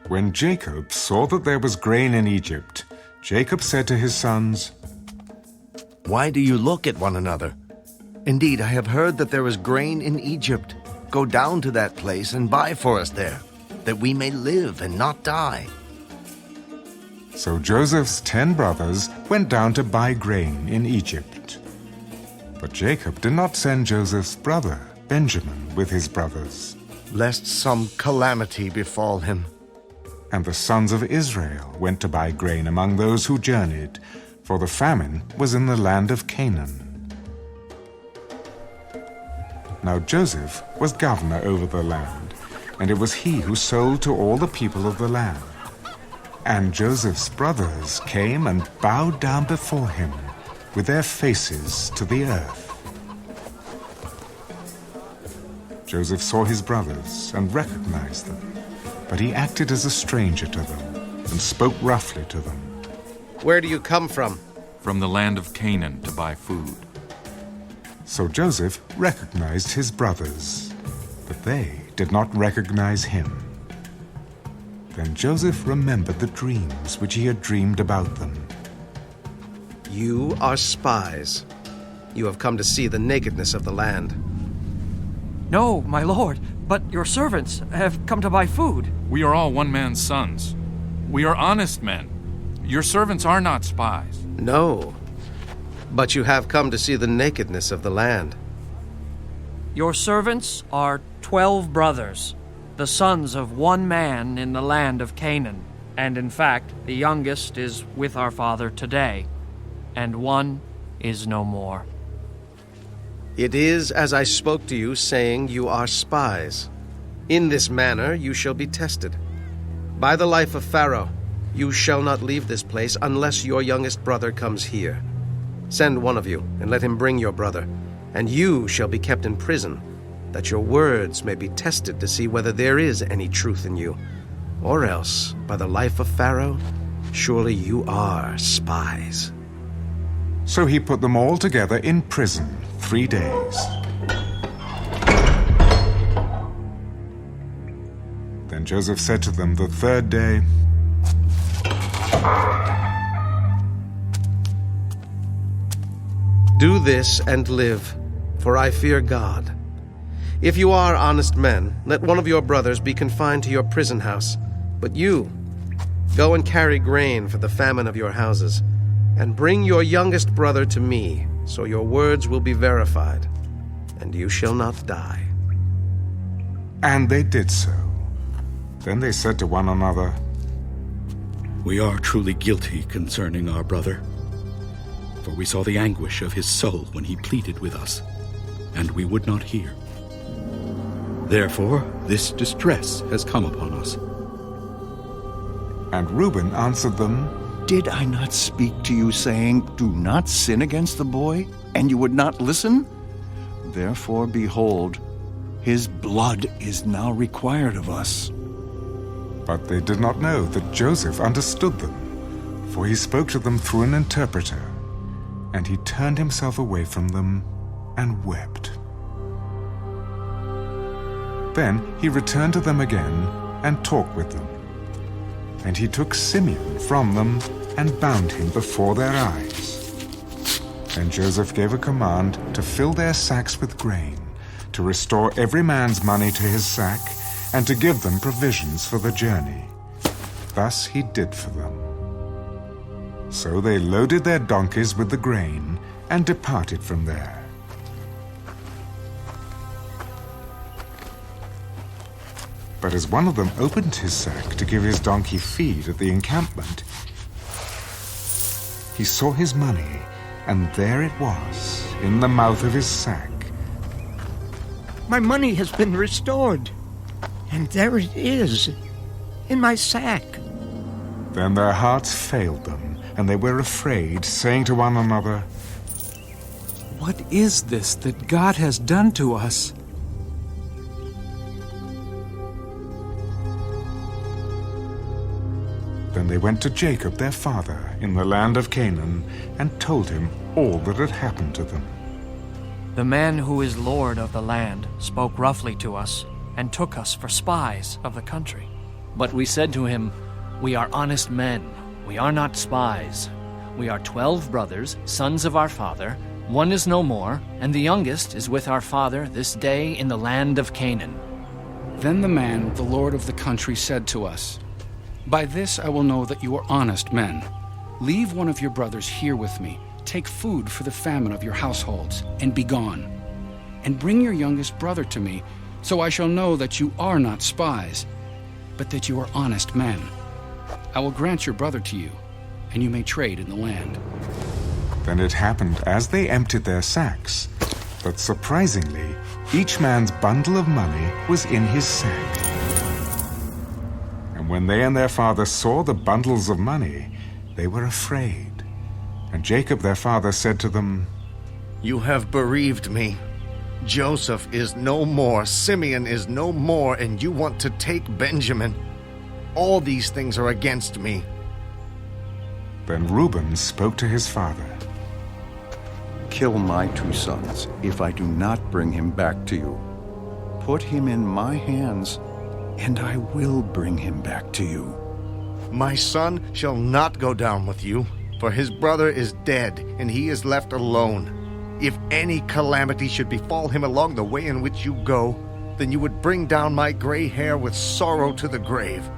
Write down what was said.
When Jacob saw that there was grain in Egypt, Jacob said to his sons, "Why do you look at one another? Indeed, I have heard that there is grain in Egypt. Go down to that place and buy for us there, that we may live and not die." So Joseph's 10 brothers went down to buy grain in Egypt. But Jacob did not send Joseph's brother, Benjamin, with his brothers. Lest some calamity befall him. And the sons of Israel went to buy grain among those who journeyed, for the famine was in the land of Canaan. Now Joseph was governor over the land, and it was he who sold to all the people of the land. And Joseph's brothers came and bowed down before him, with their faces to the earth. Joseph saw his brothers and recognized them, but he acted as a stranger to them and spoke roughly to them. "Where do you come from?" "From the land of Canaan to buy food." So Joseph recognized his brothers, but they did not recognize him. Then Joseph remembered the dreams which he had dreamed about them. "You are spies. You have come to see the nakedness of the land." "No, my lord, but your servants have come to buy food." "We are all one man's sons. We are honest men. Your servants are not spies." "No, but you have come to see the nakedness of the land." "Your servants are 12 brothers, the sons of one man in the land of Canaan. And in fact, the youngest is with our father today, and one is no more." "It is as I spoke to you, saying you are spies. In this manner you shall be tested. By the life of Pharaoh, you shall not leave this place unless your youngest brother comes here. Send one of you, and let him bring your brother, and you shall be kept in prison, that your words may be tested to see whether there is any truth in you. Or else, by the life of Pharaoh, surely you are spies." So he put them all together in prison 3 days. Then Joseph said to them the 3rd day, "Do this and live, for I fear God. If you are honest men, let one of your brothers be confined to your prison house. But you, go and carry grain for the famine of your houses, and bring your youngest brother to me, so your words will be verified, and you shall not die." and they did so. Then they said to one another, "We are truly guilty concerning our brother, for we saw the anguish of his soul when he pleaded with us, and we would not hear. Therefore, this distress has come upon us." And Reuben answered them, Did I not speak to you, saying, Do not sin against the boy, and you would not listen? Therefore, behold, his blood is now required of us. But they did not know that Joseph understood them, for he spoke to them through an interpreter. And he turned himself away from them and wept. Then he returned to them again and talked with them. And he took Simeon from them and bound him before their eyes. Then Joseph gave a command to fill their sacks with grain, to restore every man's money to his sack, and to give them provisions for the journey. Thus he did for them. So they loaded their donkeys with the grain and departed from there. But as one of them opened his sack to give his donkey feed at the encampment, he saw his money, and there it was, in the mouth of his sack. My money has been restored, and there it is, in my sack. Then their hearts failed them, and they were afraid, saying to one another, What is this that God has done to us? Then they went to Jacob their father in the land of Canaan and told him all that had happened to them. The man who is lord of the land spoke roughly to us and took us for spies of the country. But we said to him, "We are honest men. We are not spies. We are 12 brothers, sons of our father. One is no more, and the youngest is with our father this day in the land of Canaan." Then the man, the lord of the country, said to us, "By this I will know that you are honest men. Leave one of your brothers here with me. Take food for the famine of your households, and be gone. And bring your youngest brother to me, so I shall know that you are not spies, but that you are honest men. I will grant your brother to you, and you may trade in the land." Then it happened as they emptied their sacks, that surprisingly, each man's bundle of money was in his sack. And when they and their father saw the bundles of money, they were afraid. And Jacob their father said to them, You have bereaved me. Joseph is no more, Simeon is no more, and you want to take Benjamin. All these things are against me. Then Reuben spoke to his father. Kill my 2 sons if I do not bring him back to you. Put him in my hands, and I will bring him back to you. My son shall not go down with you, for his brother is dead, and he is left alone. If any calamity should befall him along the way in which you go, then you would bring down my gray hair with sorrow to the grave.